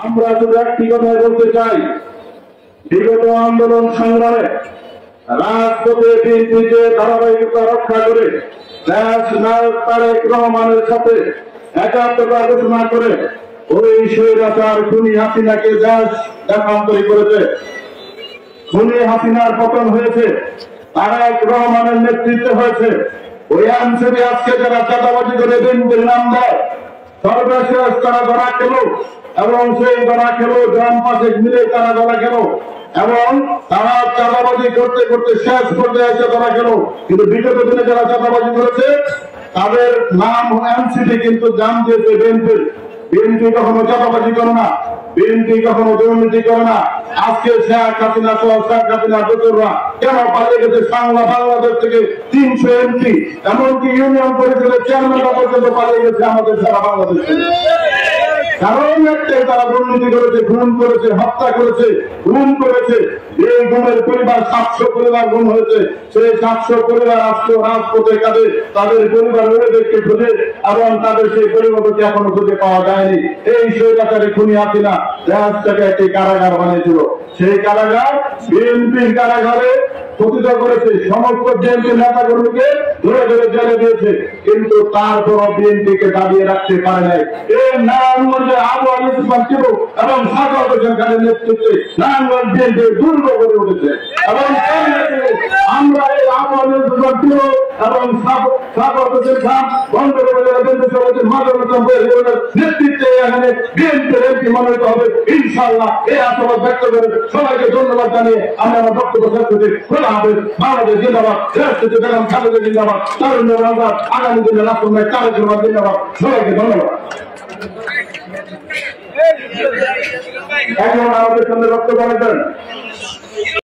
আমরা শুধু একটি কথাই বলতে চাই, বিগত আন্দোলন সংগ্রামে রাজপথে বিএনপিকে ধারাবাহিকতা রক্ষা করে দেশ নায়ক তারেক রহমানের সাথে একাত্মতা ঘোষণা করে ওই স্বৈরাচার খুনি হাসিনাকে দেশ দেশান্তরী করেছে। খুনি হাসিনার পতন হয়েছে, তারেক রহমানের নেতৃত্বে হয়েছে। ওই এনসিপি আজকে যারা চাঁদাবাজি করে বিএনপির নাম দেয়, সর্বশেষ তারা ধরা খেল এবং সেই ধরা খেল গ্রাম পাশে মিলে তারা ধরা খেল এবং তারা চাঁদাবাজি করতে করতে শেষ পর্যায়ে এসে ধরা খেল। কিন্তু বিগত দিনে যারা চাঁদাবাজি করেছে তাদের নাম এনসিপি কিন্তু জান দিয়েছে বিএনপি। বিএনপি কখনো চাঁদাবাজি করে না, বিএনপি কখনো দুর্নীতি করে না। আজকে শেখ হাসিনা সহ শেখ হাসিনার দোসররা কেন পালিয়ে গেছে? বাংলাদেশ থেকে 300 এমপি, এমনকি ইউনিয়ন পরিষদের চেয়ারম্যানরা পর্যন্ত পালিয়ে গেছে আমাদের সারা বাংলাদেশ থেকে। কারণ একটাই, তারা দুর্নীতি করেছে, খুন করেছে, হত্যা করেছে, গুম করেছে। এই গুমের পরিবার 700 পরিবার গুম হয়েছে। সেই 700 পরিবার আজকে রাজপথে কাঁদে, তাদের পরিবার মেয়েদেরকে খুঁজে এবং তাদের সেই পরিবারকে এখনো খুঁজে পাওয়া যায়নি। এই স্বৈরাচারী খুনি হাসিনা দেশটাকে একটি কারাগার বানিয়েছিল। সেই কারাগার বিএনপির কারাগারে পতিত করেছে, সমস্ত বিএনপি নেতা কর্মীকে ধরে ধরে জেলে দিয়েছে, কিন্তু তারপরও বিএনপিকে দাবিয়ে রাখতে পারে নাই। এই নারায়ণগঞ্জে আবু আলী সুলতান ছিল এবং সাগর হোসেন খানের নেতৃত্বে নারায়ণগঞ্জ বিএনপি দুর্গ করে উঠেছে এবং আমরা এই আবু আলী সুলতান ছিল এবং সাগর হোসেন খান বন্ধ করে বিএনপি সভাপতি মাদুর হোসেন নেতৃত্বে এখানে বিএনপির এমপি মনোনীত হবে ইনশাআল্লাহ। এই আশাবাদ ব্যক্ত করে সবাইকে ধন্যবাদ জানিয়ে আমি আমার বক্তব্য শেষ করছি। খোলা হবে। বাংলাদেশ জিন্দাবাদ, রাষ্ট্রপতি বেগম খালেদা জিন্দাবাদ, তারুণ্যের রাজা আগামী দিনে রাষ্ট্রনায়ক তারেক রহমান জিন্দাবাদ। সবাইকে ধন্যবাদ। এখন আমাদের সামনে বক্তব্য রাখবেন